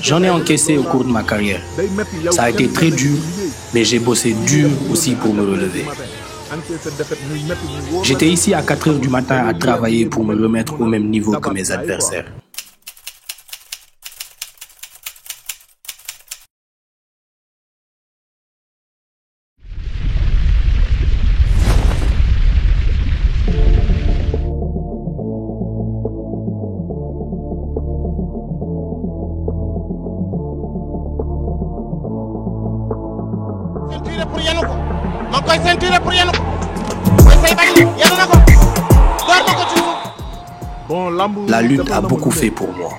J'en ai encaissé au cours de ma carrière. Ça a été très dur, mais j'ai bossé dur aussi pour me relever. J'étais ici à 4 heures du matin à travailler pour me remettre au même niveau que mes adversaires. La lutte a beaucoup fait pour moi.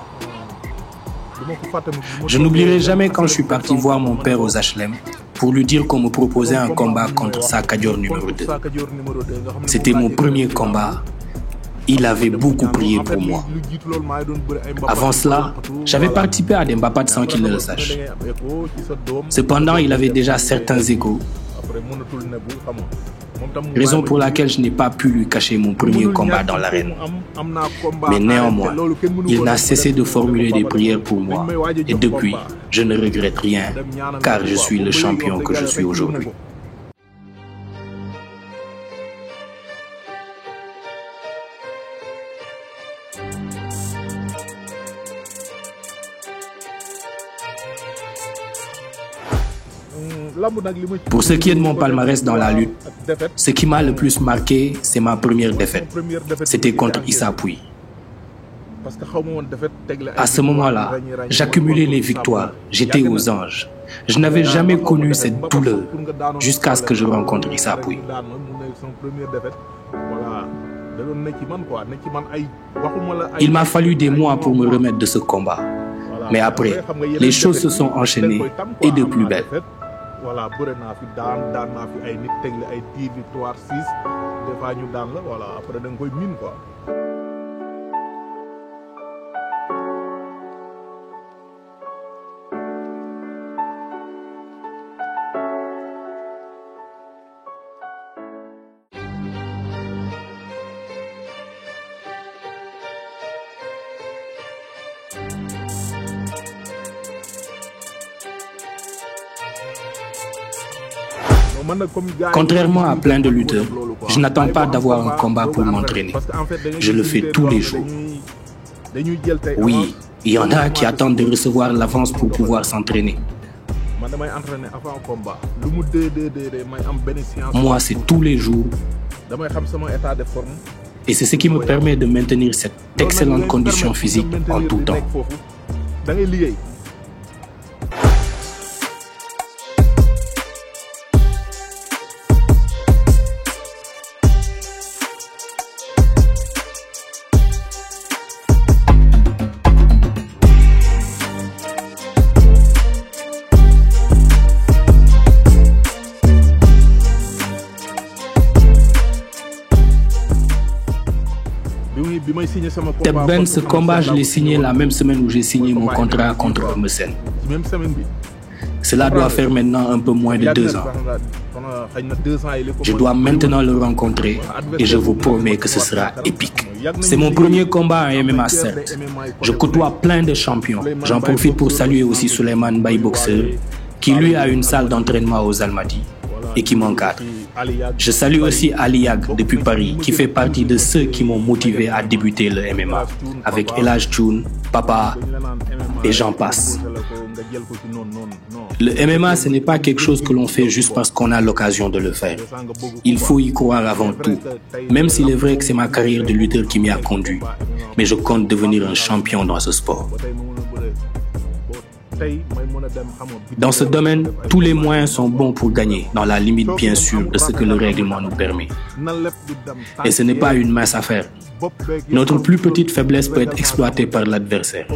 Je n'oublierai jamais quand je suis parti voir mon père aux HLM pour lui dire qu'on me proposait un combat contre Sa Cadior numéro 2. C'était mon premier combat. Il avait beaucoup prié pour moi. Avant cela, j'avais participé à des mbapat sans qu'il ne le sache. Cependant, il avait déjà certains égos. Raison pour laquelle je n'ai pas pu lui cacher mon premier combat dans l'arène. Mais néanmoins, il n'a cessé de formuler des prières pour moi. Et depuis, je ne regrette rien, car je suis le champion que je suis aujourd'hui. Pour ce qui est de mon palmarès dans la lutte, ce qui m'a le plus marqué, c'est ma première défaite. C'était contre Issa Pouye. À ce moment-là, j'accumulais les victoires, j'étais aux anges. Je n'avais jamais connu cette douleur jusqu'à ce que je rencontre Issa Pouye. Il m'a fallu des mois pour me remettre de ce combat. Mais après, les choses se sont enchaînées et de plus belle. Voilà, bëre naa fi daan naa fi ay nit tegle ay 10 victoires 6 des fois ñu daan la voilà après da nga koy miin quoi. Contrairement à plein de lutteurs, je n'attends pas d'avoir un combat pour m'entraîner. Je le fais tous les jours. Oui, il y en a qui attendent de recevoir l'avance pour pouvoir s'entraîner. Moi, c'est tous les jours. Et c'est ce qui me permet de maintenir cette excellente condition physique en tout temps. Tep Ben, ce combat, je l'ai signé la même semaine où j'ai signé mon contrat contre Eumeu Sène. Cela doit faire maintenant un peu moins de 2 ans. Je dois maintenant le rencontrer et je vous promets que ce sera épique. C'est mon premier combat en MMA, certes. Je côtoie plein de champions. J'en profite pour saluer aussi Souleymane Baye Boxeur, qui lui a une salle d'entraînement aux Almadies et qui m'encadre. Je salue aussi Ali Yag depuis Paris, qui fait partie de ceux qui m'ont motivé à débuter le MMA, avec El Hadj Thioune, Papa et j'en passe. Le MMA, ce n'est pas quelque chose que l'on fait juste parce qu'on a l'occasion de le faire. Il faut y croire avant tout, même s'il est vrai que c'est ma carrière de lutteur qui m'y a conduit. Mais je compte devenir un champion dans ce sport. Dans ce domaine, tous les moyens sont bons pour gagner, dans la limite bien sûr de ce que le règlement nous permet. Et ce n'est pas une mince affaire. Notre plus petite faiblesse peut être exploitée par l'adversaire.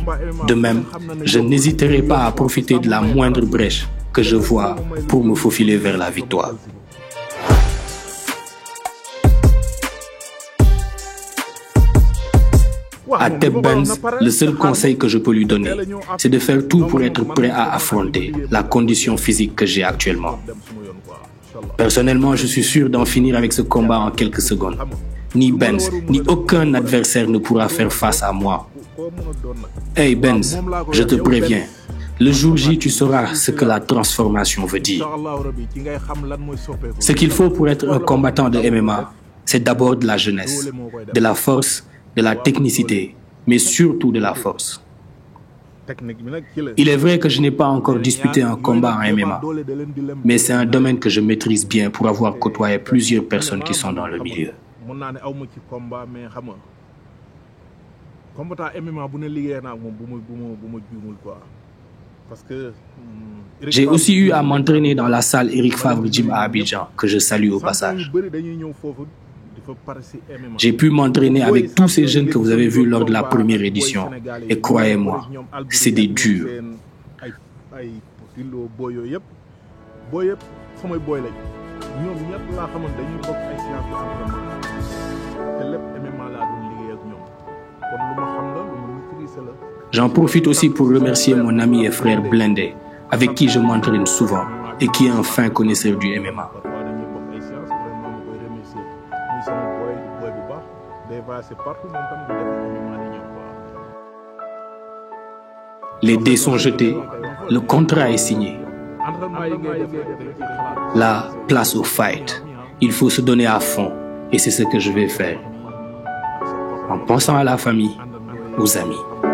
De même, je n'hésiterai pas à profiter de la moindre brèche que je vois pour me faufiler vers la victoire. À Tep Benz, le seul conseil que je peux lui donner, c'est de faire tout pour être prêt à affronter la condition physique que j'ai actuellement. Personnellement, je suis sûr d'en finir avec ce combat en quelques secondes. Ni Benz, ni aucun adversaire ne pourra faire face à moi Hey Benz, je te préviens. Le jour J, tu sauras ce que la transformation veut dire. Ce qu'il faut pour être un combattant de MMA, c'est d'abord de la jeunesse, de la force, de la technicité, mais surtout de la force. Il est vrai que je n'ai pas encore disputé un combat en MMA, mais c'est un domaine que je maîtrise bien pour avoir côtoyé plusieurs personnes qui sont dans le milieu. J'ai aussi eu à m'entraîner dans la salle Eric Favre Gym à Abidjan, que je salue au passage. J'ai pu m'entraîner avec tous ces jeunes que vous avez vus lors de la première édition. Et croyez-moi, c'est des durs. J'en profite aussi pour remercier mon ami et frère Blindé, avec qui je m'entraîne souvent et qui est un fin connaisseur du MMA. Les dés sont jetés, le contrat est signé. Là, place au fight. Il faut se donner à fond et c'est ce que je vais faire. En pensant à la famille, aux amis.